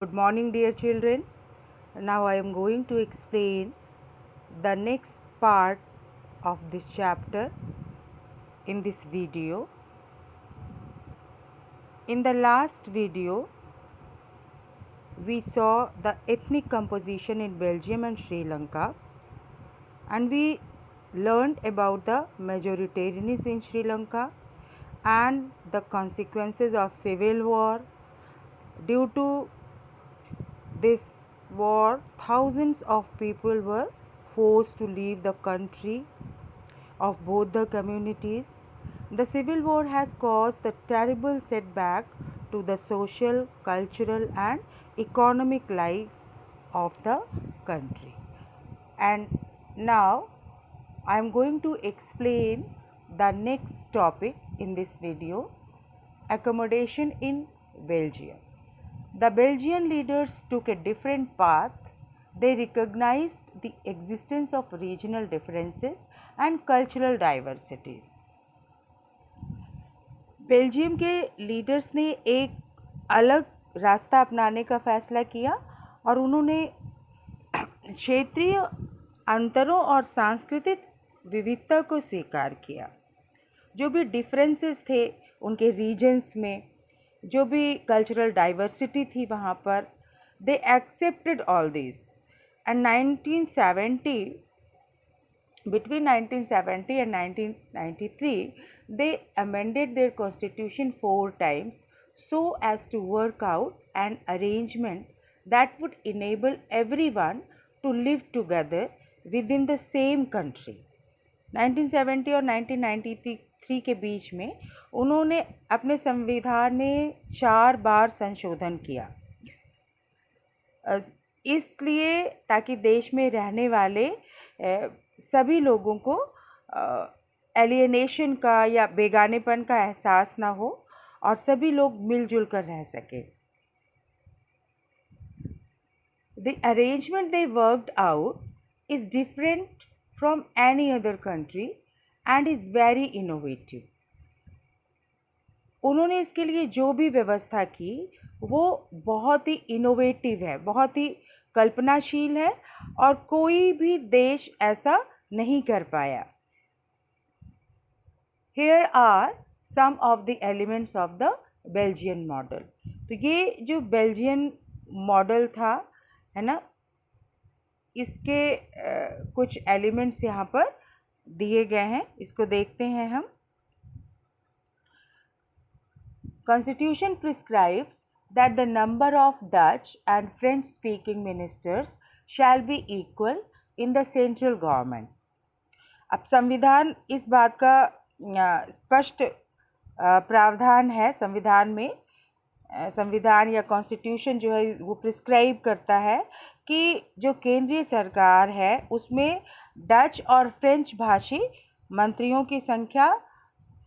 Good morning, dear children. Now I am going to explain the next part of this chapter in this video. In the last video, we saw the ethnic composition in Belgium and Sri Lanka, and we learned about the majoritarianism in Sri Lanka and the consequences of civil war. Due to this war, thousands of people were forced to leave the country of both the communities. The civil war has caused a terrible setback to the social, cultural, and economic life of the country. And now I am going to explain the next topic in this video: accommodation in Belgium. The Belgian leaders took a different path. They recognized the existence of regional differences and cultural diversities. Belgium के leaders ने एक अलग रास्ता अपनाने का फैसला किया और उन्होंने क्षेत्रीय अंतरों और सांस्कृतिक विविधता को स्वीकार किया। जो भी डिफरेंसेस थे उनके रीजन्स में, जो भी कल्चरल डाइवर्सिटी थी वहाँ पर, they accepted all this and 1970 between 1970 and 1993 they amended their constitution 4 times so as to work out an arrangement that would enable everyone to live together within the same country. 1970 और 1993 के बीच में उन्होंने अपने संविधान में 4 बार संशोधन किया, इसलिए ताकि देश में रहने वाले सभी लोगों को एलियनेशन का या बेगानेपन का एहसास ना हो और सभी लोग मिलजुल कर रह सकें. The arrangement they worked out is different from any other country and is very innovative. उन्होंने इसके लिए जो भी व्यवस्था की वो बहुत ही इनोवेटिव है, बहुत ही कल्पनाशील है और कोई भी देश ऐसा नहीं कर पाया. Here are some of the elements of the Belgian model. तो ये जो बेल्जियन मॉडल था, है ना, इसके कुछ एलिमेंट्स यहाँ पर दिए गए हैं, इसको देखते हैं हम. Constitution prescribes that the number of Dutch and French speaking ministers shall be equal in the central government. अब संविधान इस बात का स्पष्ट प्रावधान है संविधान में, संविधान या कॉन्स्टिट्यूशन जो है वो प्रिस्क्राइब करता है कि जो केंद्रीय सरकार है उसमें डच और फ्रेंच भाषी मंत्रियों की संख्या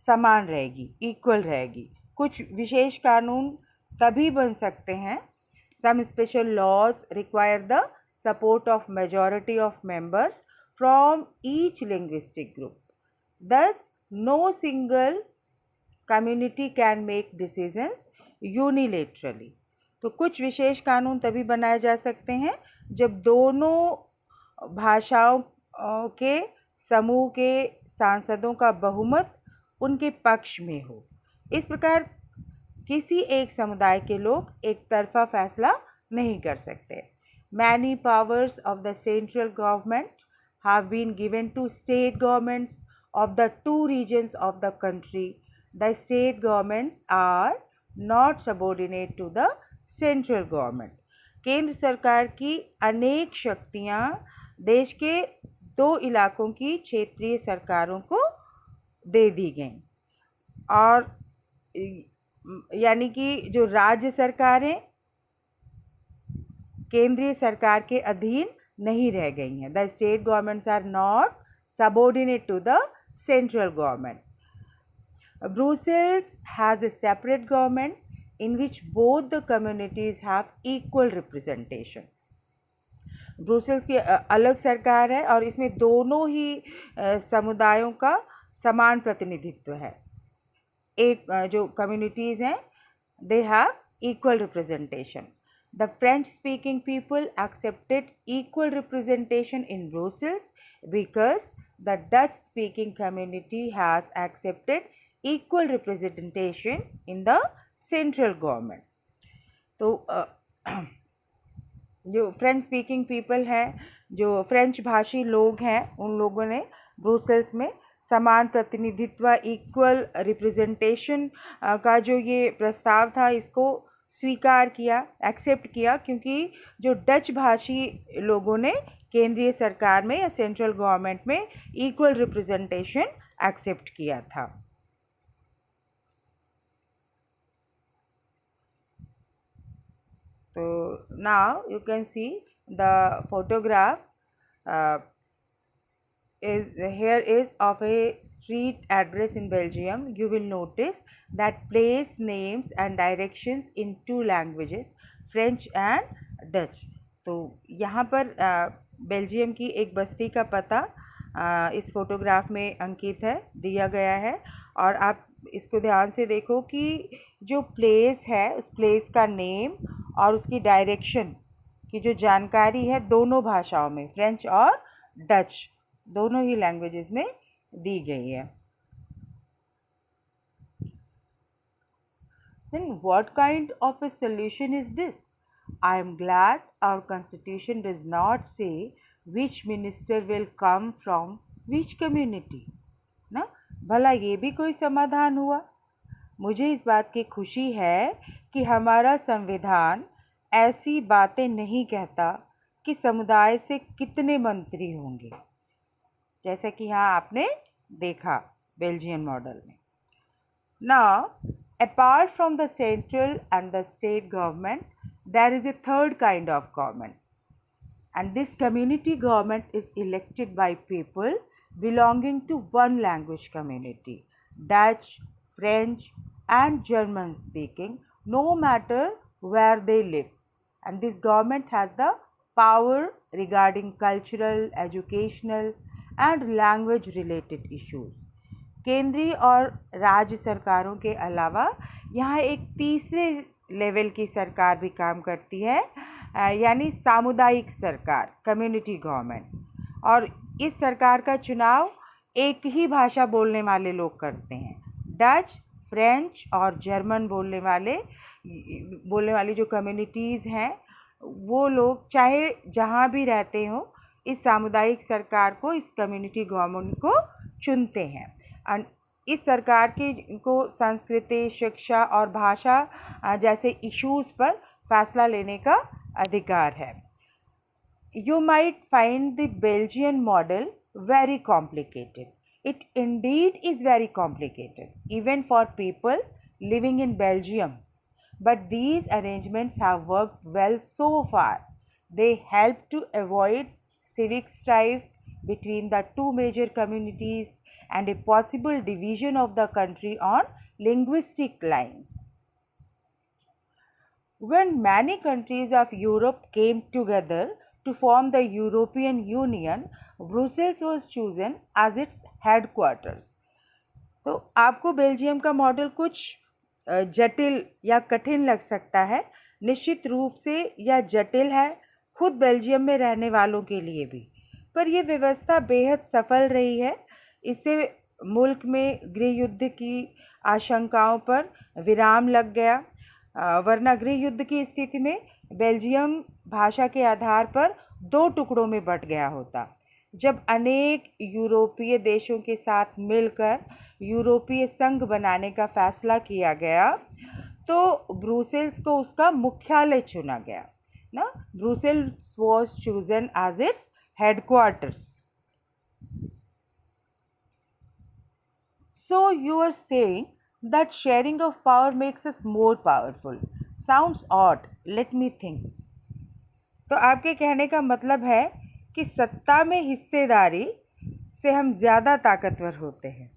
समान रहेगी, इक्वल रहेगी. कुछ विशेष कानून तभी बन सकते हैं, some special laws require the support of majority of members from each linguistic group. Thus no single community can make decisions unilaterally. तो कुछ विशेष कानून तभी बनाए जा सकते हैं जब दोनों भाषाओं के समूह के सांसदों का बहुमत उनके पक्ष में हो. इस प्रकार किसी एक समुदाय के लोग एक तरफा फैसला नहीं कर सकते. Many powers of the central government have been given to state governments of the 2 regions of the country. The state governments are not subordinate to the central government. केंद्र सरकार की अनेक शक्तियाँ देश के 2 इलाकों की क्षेत्रीय सरकारों को दे दी गई और यानी कि जो राज्य सरकारें केंद्रीय सरकार के अधीन नहीं रह गई हैं. The state governments are not subordinate to the central government. Brussels has a separate government in which both the communities have equal representation. Brussels की अलग सरकार है और इसमें दोनों ही समुदायों का समान प्रतिनिधित्व है. एक जो कम्युनिटीज़ हैं they have equal representation. The French-speaking people accepted equal representation in Brussels because the Dutch-speaking community has accepted equal representation in the central government. तो जो फ्रेंच स्पीकिंग पीपल हैं, जो फ्रेंच भाषी लोग हैं, उन लोगों ने ब्रुसेल्स में समान प्रतिनिधित्व, इक्वल रिप्रेजेंटेशन का जो ये प्रस्ताव था, इसको स्वीकार किया, एक्सेप्ट किया, क्योंकि जो डच भाषी लोगों ने केंद्रीय सरकार में या सेंट्रल गवर्नमेंट में इक्वल रिप्रेजेंटेशन एक्सेप्ट किया था. So now you can see the photograph is of a street address in Belgium. You will notice that place names and directions in two languages, French and Dutch. तो यहाँ पर Belgium की एक बस्ती का पता इस फोटोग्राफ में अंकित है, दिया गया है. और आप इसको ध्यान से देखो कि जो प्लेस है, उस प्लेस का नेम और उसकी डायरेक्शन की जो जानकारी है, दोनों भाषाओं में, फ्रेंच और डच, दोनों ही लैंग्वेजेस में दी गई है. Then what kind of a solution is this? I am glad our constitution does not say which minister will come from which community. ना, भला ये भी कोई समाधान हुआ? मुझे इस बात की खुशी है कि हमारा संविधान ऐसी बातें नहीं कहता कि समुदाय से कितने मंत्री होंगे, जैसे कि यहाँ आपने देखा बेल्जियन मॉडल में. Now, apart from the central and the state government, there is a third kind of government, and this community government is elected by people belonging to one language community, Dutch, French and German speaking, no matter where they live. And this government has the power regarding cultural, educational and language related issues. केंद्रीय और राज्य सरकारों के अलावा यहाँ एक तीसरे level की सरकार भी काम करती है, यानी सामुदायिक सरकार, कम्युनिटी गवर्नमेंट. और इस सरकार का चुनाव एक ही भाषा बोलने वाले लोग करते हैं. डच, फ्रेंच और जर्मन बोलने वाली जो कम्युनिटीज़ हैं, वो लोग चाहे जहाँ भी रहते हों, इस सामुदायिक सरकार को, इस कम्युनिटी गवर्नमेंट को चुनते हैं. और इस सरकार को संस्कृति, शिक्षा और भाषा जैसे इश्यूज़ पर फैसला लेने का अधिकार है. You might find the Belgian model very complicated. It indeed is very complicated, even for people living in Belgium. But these arrangements have worked well so far. They help to avoid civic strife between the two major communities and a possible division of the country on linguistic lines. When many countries of Europe came together to form the European Union, Brussels was chosen as its headquarters. तो आपको Belgium का model कुछ जटिल या कठिन लग सकता है. निश्चित रूप से यह जटिल है खुद बेल्जियम में रहने वालों के लिए भी, पर यह व्यवस्था बेहद सफल रही है. इससे मुल्क में गृह युद्ध की आशंकाओं पर विराम लग गया, वरना गृह युद्ध की स्थिति में बेल्जियम भाषा के आधार पर दो टुकड़ों में बंट गया होता. जब अनेक यूरोपीय देशों के साथ मिलकर यूरोपीय संघ बनाने का फैसला किया गया, तो ब्रुसेल्स को उसका मुख्यालय चुना गया ना. Brussels was chosen as its headquarters. So you are saying that sharing of power makes us more powerful. Sounds odd. Let me think. तो आपके कहने का मतलब है कि सत्ता में हिस्सेदारी से हम ज़्यादा ताकतवर होते हैं.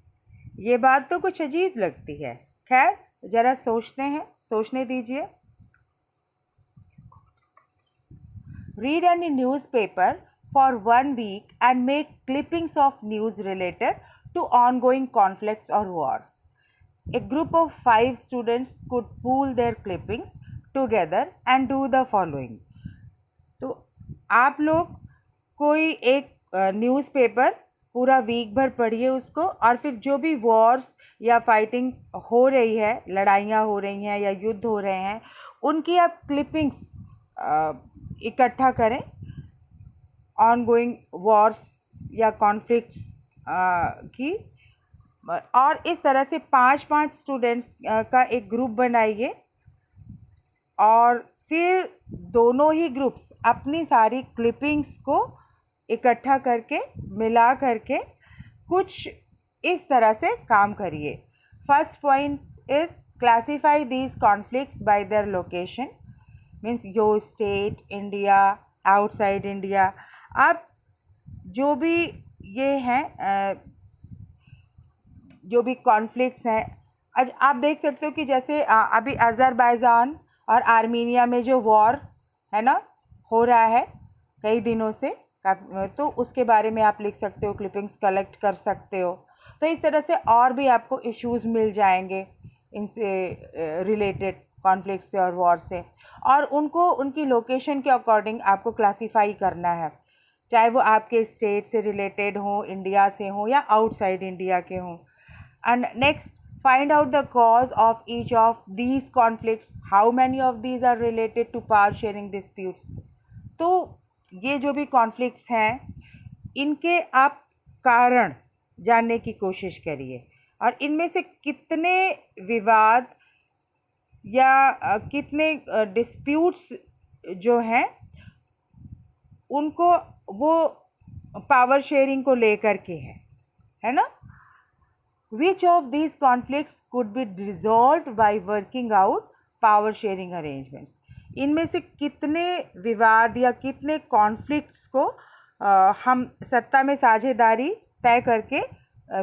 ये बात तो कुछ अजीब लगती है. खैर, ज़रा सोचते हैं, सोचने दीजिए. Read any newspaper for 1 week and make clippings of news related to ongoing conflicts or wars. A group of 5 students could pool their clippings together and do the following. तो आप लोग कोई एक न्यूज़पेपर पूरा वीक भर पढ़िए उसको, और फिर जो भी वॉर्स या फाइटिंग हो रही है, लड़ाइयाँ हो रही हैं या युद्ध हो रहे हैं, उनकी आप क्लिपिंग्स इकट्ठा करें, ऑन गोइंग वॉर्स या कॉन्फ्लिक्ट्स की। और इस तरह से 5-5 स्टूडेंट्स का एक ग्रुप बनाइए, और फिर दोनों ही ग्रुप्स अपनी सारी क्लिपिंग्स को इकट्ठा करके मिला करके कुछ इस तरह से काम करिए। First point is classify these conflicts bye their location, means your state, India, outside India. आप जो भी ये हैं जो भी कॉन्फ्लिक्ट्स हैं, आज आप देख सकते हो कि जैसे अभी अज़रबैजान और आर्मीनिया में जो वॉर है ना हो रहा है कई दिनों से, तो उसके बारे में आप लिख सकते हो, क्लिपिंग्स कलेक्ट कर सकते हो। तो इस तरह से और भी आपको इश्यूज़ मिल जाएंगे इनसे रिलेटेड, कॉन्फ्लिक्ट से और वॉर से, और उनको उनकी लोकेशन के अकॉर्डिंग आपको क्लासीफाई करना है, चाहे वो आपके स्टेट से रिलेटेड हो, इंडिया से हो या आउटसाइड इंडिया के हों। And next, find out the cause of each of these conflicts. How many of these are related to power sharing disputes? तो ये जो भी कॉन्फ्लिक्ट्स हैं, इनके आप कारण जानने की कोशिश करिए, और इनमें से कितने विवाद या कितने डिस्प्यूट्स जो हैं उनको वो पावर शेयरिंग को लेकर के है ना। Which of these conflicts could be resolved by working out power sharing arrangements? इनमें से कितने विवाद या कितने कॉन्फ्लिक्ट्स को हम सत्ता में साझेदारी तय करके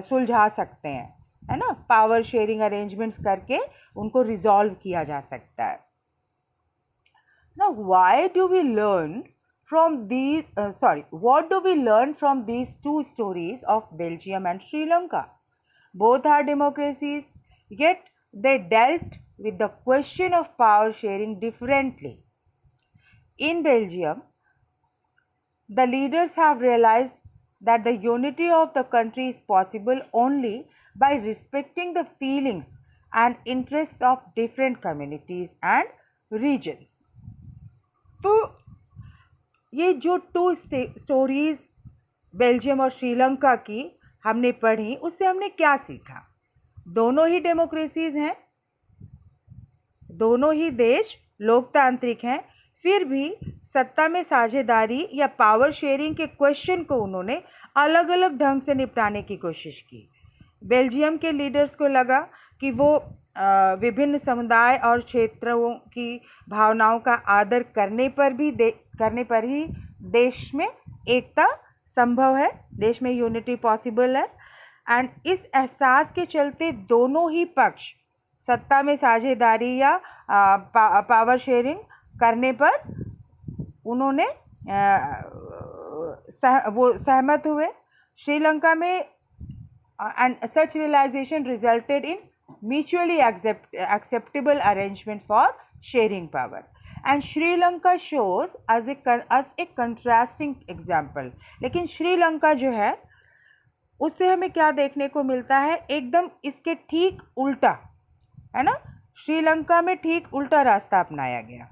सुलझा सकते हैं, है ना, पावर शेयरिंग अरेंजमेंट्स करके उनको रिजॉल्व किया जा सकता है। Now, why do we learn from these? What do we learn from these two stories of Belgium and Sri Lanka? Both are democracies, yet they dealt with the question of power sharing differently. In Belgium, the leaders have realized that the unity of the country is possible only by respecting the feelings and interests of different communities and regions. तो ये जो to stories Belgium और श्रीलंका की हमने पढ़ी, उससे हमने क्या सीखा? दोनों ही डेमोक्रेसीज हैं, दोनों ही देश लोकतांत्रिक हैं, फिर भी सत्ता में साझेदारी या पावर शेयरिंग के क्वेश्चन को उन्होंने अलग अलग ढंग से निपटाने की कोशिश की। बेल्जियम के लीडर्स को लगा कि वो विभिन्न समुदाय और क्षेत्रों की भावनाओं का आदर करने पर ही देश में एकता संभव है, देश में यूनिटी पॉसिबल है। एंड इस एहसास के चलते दोनों ही पक्ष सत्ता में साझेदारी या पावर शेयरिंग करने पर उन्होंने वो सहमत हुए। श्रीलंका में and such realization resulted in mutually acceptable arrangement for sharing power, and Sri Lanka shows as a contrasting example। लेकिन श्रीलंका जो है उससे हमें क्या देखने को मिलता है? एकदम इसके ठीक उल्टा, है ना। श्रीलंका में ठीक उल्टा रास्ता अपनाया गया।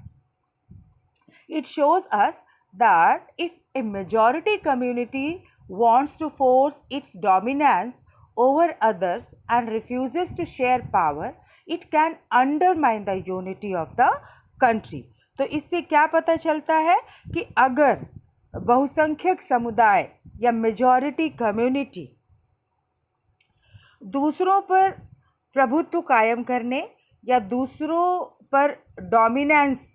It shows us that if a majority community wants to force its dominance over others and refuses to share power, it can undermine the unity of the country। तो इससे क्या पता चलता है कि अगर बहुसंख्यक समुदाय या मेजॉरिटी कम्युनिटी दूसरों पर प्रभुत्व कायम करने या दूसरों पर डोमिनेंस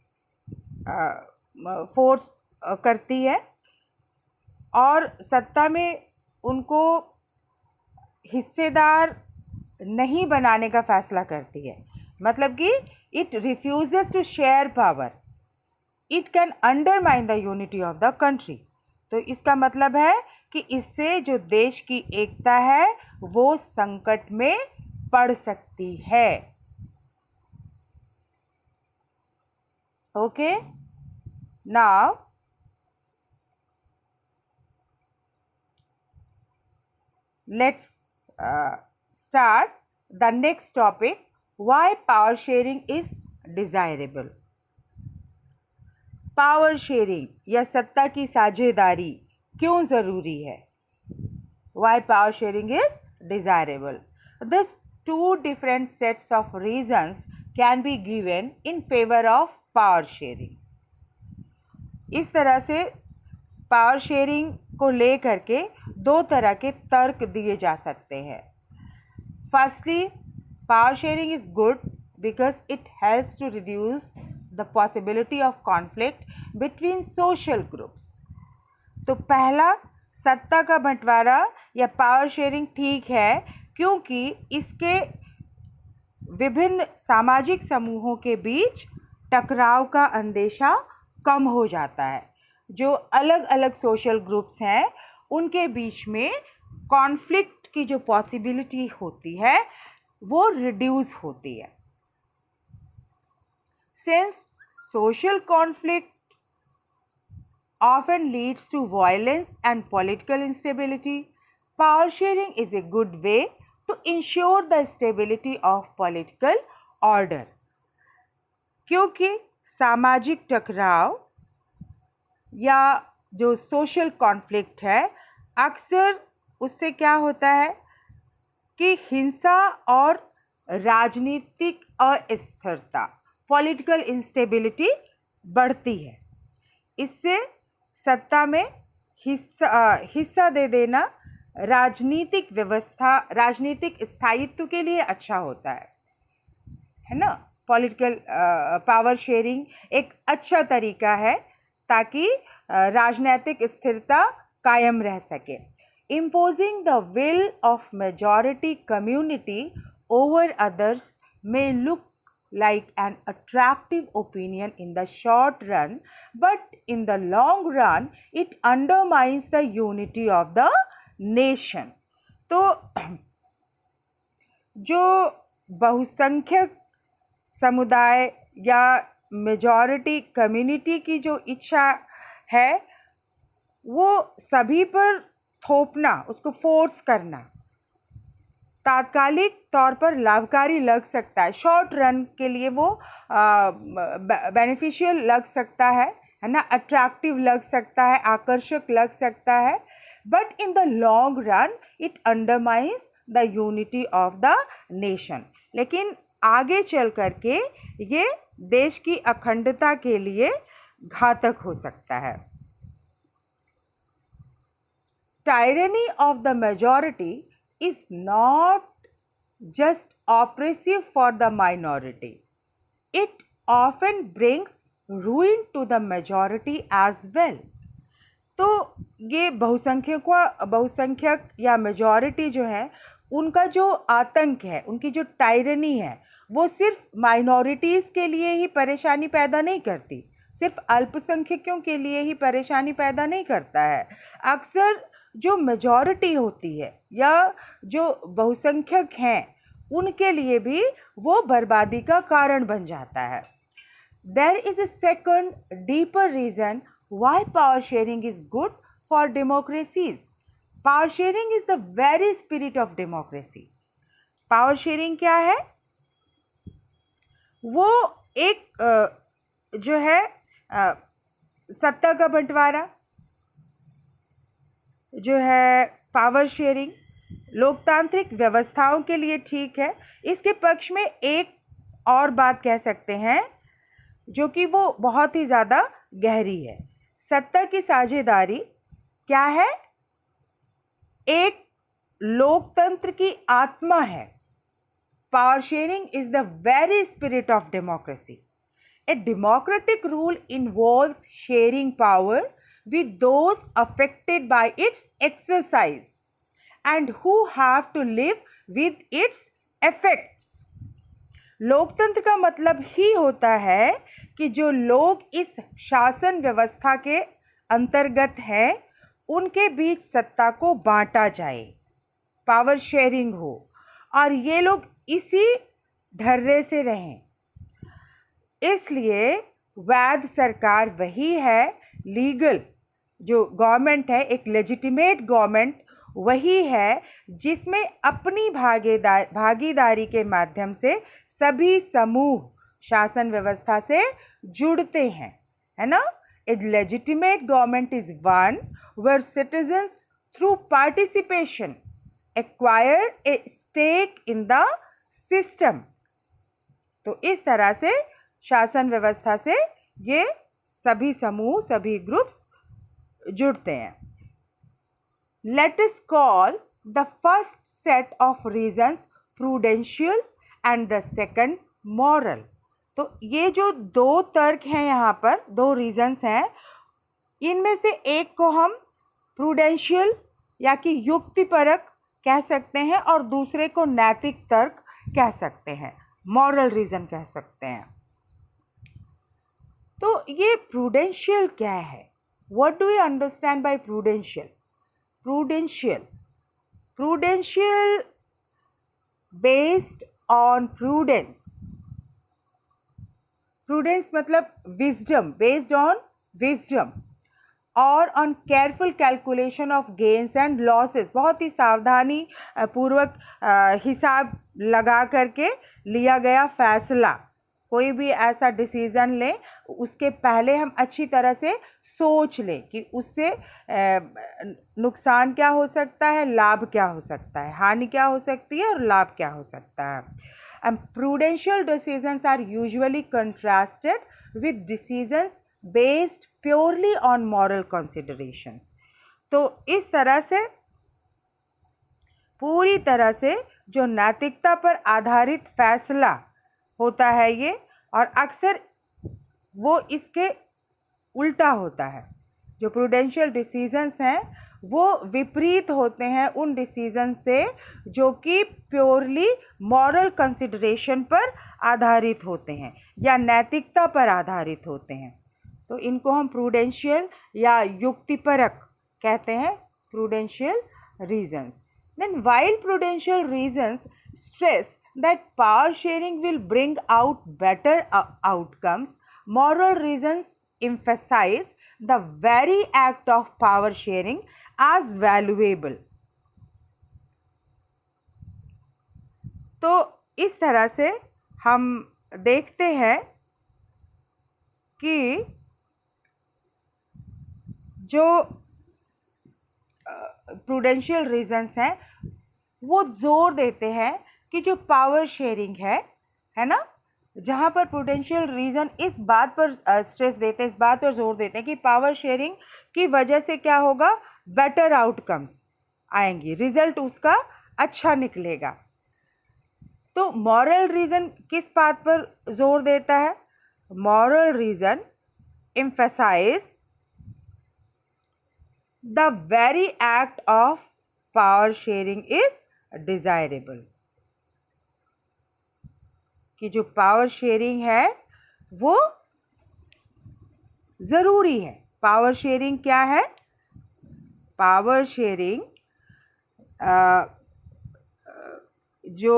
फोर्स करती है और सत्ता में उनको हिस्सेदार नहीं बनाने का फैसला करती है, मतलब कि it refuses to share power, it can undermine the unity of the country. तो इसका मतलब है कि इससे जो देश की एकता है वो संकट में पड़ सकती है। Okay, now let's start the next topic, why power sharing is desirable. Power sharing या सत्ता की साझेदारी क्यों ज़रूरी है? Why power sharing is desirable? These two different sets of reasons can be given in favor of power sharing. इस तरह से पावर शेयरिंग को लेकर के दो तरह के तर्क दिए जा सकते हैं. Firstly, power sharing is good because it helps to reduce the possibility of conflict between social groups. तो पहला, सत्ता का बंटवारा या पावर शेयरिंग ठीक है क्योंकि इसके विभिन्न सामाजिक समूहों के बीच टकराव का अंदेशा कम हो जाता है. जो अलग अलग सोशल ग्रुप्स हैं उनके बीच में कॉन्फ्लिक्ट की जो पॉसिबिलिटी होती है वो रिड्यूस होती है. Since social conflict often leads to violence and political instability, power sharing is a good way to ensure the stability of political order. क्योंकि सामाजिक टकराव या जो सोशल कॉन्फ्लिक्ट है अक्सर उससे क्या होता है कि हिंसा और राजनीतिक अस्थिरता, पॉलिटिकल इंस्टेबिलिटी बढ़ती है. इससे सत्ता में हिस्सा दे देना राजनीतिक व्यवस्था, राजनीतिक स्थायित्व के लिए अच्छा होता है ना. पॉलिटिकल पावर शेयरिंग एक अच्छा तरीका है ताकि राजनीतिक स्थिरता कायम रह सके. Imposing the will of majority community over others may look like an attractive opinion in the short run, but in the long run it undermines the unity of the nation. तो जो बहुसंख्यक समुदाय या मेजॉरिटी कम्युनिटी की जो इच्छा है वो सभी पर थोपना, उसको फोर्स करना तात्कालिक तौर पर लाभकारी लग सकता है. शॉर्ट रन के लिए वो बेनिफिशियल लग सकता है ना, अट्रैक्टिव लग सकता है, आकर्षक लग सकता है. But in the long run it undermines the unity of the nation. लेकिन आगे चल करके ये देश की अखंडता के लिए घातक हो सकता है. Tyranny of the majority is not just oppressive for the minority. It often brings ruin to the majority as well. तो ये बहुसंख्यक या मेजॉरिटी जो है उनका जो आतंक है, उनकी जो टायरनी है वो सिर्फ माइनॉरिटीज़ के लिए ही परेशानी पैदा नहीं करती, सिर्फ अल्पसंख्यकों के लिए ही परेशानी पैदा नहीं करता है. अक्सर जो मेजॉरिटी होती है या जो बहुसंख्यक हैं उनके लिए भी वो बर्बादी का कारण बन जाता है. There is a second deeper reason why power sharing is good for democracies. Power sharing is the very spirit of democracy. Power sharing क्या है? वो एक जो है सत्ता का बंटवारा जो है, पावर शेयरिंग लोकतांत्रिक व्यवस्थाओं के लिए ठीक है. इसके पक्ष में एक और बात कह सकते हैं जो कि वो बहुत ही ज़्यादा गहरी है. सत्ता की साझेदारी क्या है? एक लोकतंत्र की आत्मा है. Power sharing is the very spirit of democracy. A democratic rule involves sharing power with those affected by its exercise and who have to live with its effects. लोकतंत्र का मतलब ही होता है कि जो लोग इस शासन व्यवस्था के अंतर्गत हैं उनके बीच सत्ता को बांटा जाए, पावर शेयरिंग हो और ये लोग इसी ढर्रे से रहें. इसलिए वैध सरकार वही है, लीगल जो गवर्नमेंट है, एक लेजिटिमेट गवर्नमेंट वही है जिसमें अपनी भागीदारी के माध्यम से सभी समूह शासन व्यवस्था से जुड़ते हैं, है ना। A legitimate government is one where citizens through participation acquire a stake in the system. तो इस तरह से शासन व्यवस्था से ये सभी समूह, सभी ग्रुप्स जुड़ते हैं। Let us call the first set of reasons prudential and the second moral। तो ये जो दो तर्क हैं यहाँ पर, दो रीजंस हैं, इनमें से एक को हम प्रूडेंशियल या कि युक्तिपरक कह सकते हैं और दूसरे को नैतिक तर्क कह सकते हैं, मॉरल रीजन कह सकते हैं। तो ये प्रूडेंशियल क्या है? What do we understand by prudential? Prudential based on prudence मतलब wisdom, based on wisdom और on careful calculation of gains and losses। बहुत ही सावधानी पूर्वक हिसाब लगा करके लिया गया फैसला। कोई भी ऐसा डिसीज़न लें उसके पहले हम अच्छी तरह से सोच लें कि उससे नुकसान क्या हो सकता है, लाभ क्या हो सकता है, हानि क्या हो सकती है और लाभ क्या हो सकता है। And prudential decisions are usually contrasted with decisions based purely on moral considerations. तो इस तरह से पूरी तरह से जो नैतिकता पर आधारित फैसला होता है ये, और अक्सर वो इसके उल्टा होता है। जो प्रूडेंशियल डिसीजंस हैं वो विपरीत होते हैं उन डिसीजन से जो कि प्योरली मॉरल कंसिडरेशन पर आधारित होते हैं या नैतिकता पर आधारित होते हैं। तो इनको हम प्रूडेंशियल या युक्तिपरक कहते हैं, prudential reasons. Then while prudential reasons stress that power sharing will bring out better outcomes, moral reasons emphasize the very act of power sharing as valuable। तो इस तरह से हम देखते हैं कि जो प्रूडेंशियल रीजंस हैं वो जोर देते हैं कि जो पावर शेयरिंग है ना, जहाँ पर प्रूडेंशियल रीज़न इस बात पर स्ट्रेस देते हैं, इस बात पर जोर देते हैं कि पावर शेयरिंग की वजह से क्या होगा, बेटर आउटकम्स आएंगी, रिजल्ट उसका अच्छा निकलेगा। तो मॉरल रीज़न किस बात पर जोर देता है? Moral reason emphasize the very act of power sharing is desirable. कि जो पावर शेयरिंग है वो ज़रूरी है। पावर शेयरिंग क्या है? पावर शेयरिंग जो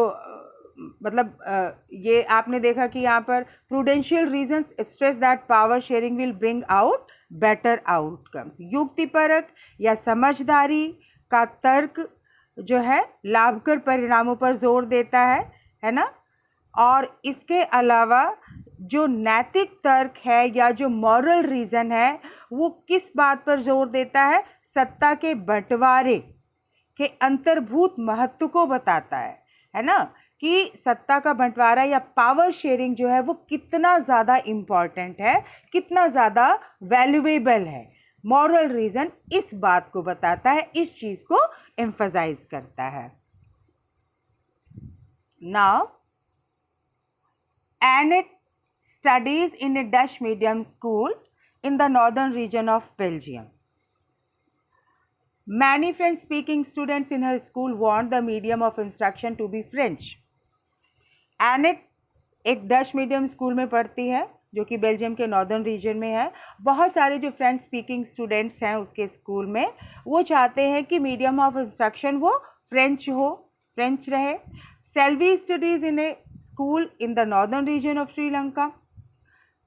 मतलब ये आपने देखा कि यहाँ पर prudential reasons stress that power sharing will bring out better outcomes. युक्तिपरक या समझदारी का तर्क जो है लाभकर परिणामों पर जोर देता है ना। और इसके अलावा जो नैतिक तर्क है या जो मॉरल रीज़न है वो किस बात पर जोर देता है? सत्ता के बंटवारे के अंतर्भूत महत्व को बताता है ना, कि सत्ता का बंटवारा या पावर शेयरिंग जो है वो कितना ज़्यादा इम्पॉर्टेंट है, कितना ज़्यादा वैल्यूएबल है। मॉरल रीज़न इस बात को बताता है, इस चीज़ को एम्फसाइज करता है। Now Annette studies in a Dutch medium school in the northern region of Belgium. Many French-speaking students in her school want the medium of instruction to be French. Annette एक डच मीडियम स्कूल में पढ़ती है जो कि Belgium के northern region में है। बहुत सारे जो फ्रेंच स्पीकिंग स्टूडेंट्स हैं उसके स्कूल में, वो चाहते हैं कि मीडियम ऑफ इंस्ट्रक्शन वो फ्रेंच हो, फ्रेंच रहे। Selvi studies in a school in the northern region of Sri Lanka.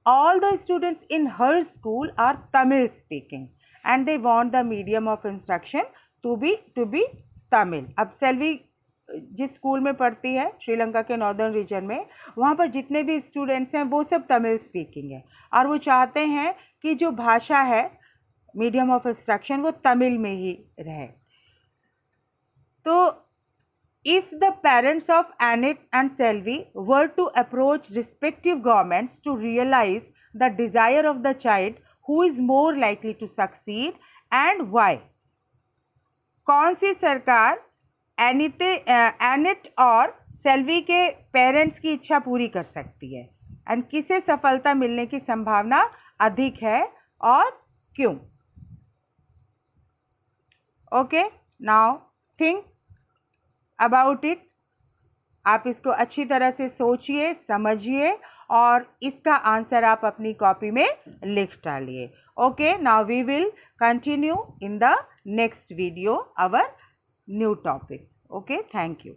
all the students in her school are Tamil speaking and they want the medium of instruction to be Tamil. अब सेल्वी जिस school में पढ़ती है श्रीलंका के northern region में, वहाँ पर जितने भी स्टूडेंट्स हैं वो सब तमिल स्पीकिंग है और वो चाहते हैं कि जो भाषा है मीडियम ऑफ इंस्ट्रक्शन वो तमिल में ही रहे. तो if the parents of Annette and Selvi were to approach respective governments to realize the desire of the child, who is more likely to succeed and why? कौन सी सरकार एनेट और सेल्वी के parents की इच्छा पूरी कर सकती है एंड किसे सफलता मिलने की संभावना अधिक है और क्यों? Okay, now think about it. आप इसको अच्छी तरह से सोचिए, समझिए और इसका आंसर आप अपनी कॉपी में लिख डालिए. Okay, now we will continue in the next video our new topic. Okay, thank you.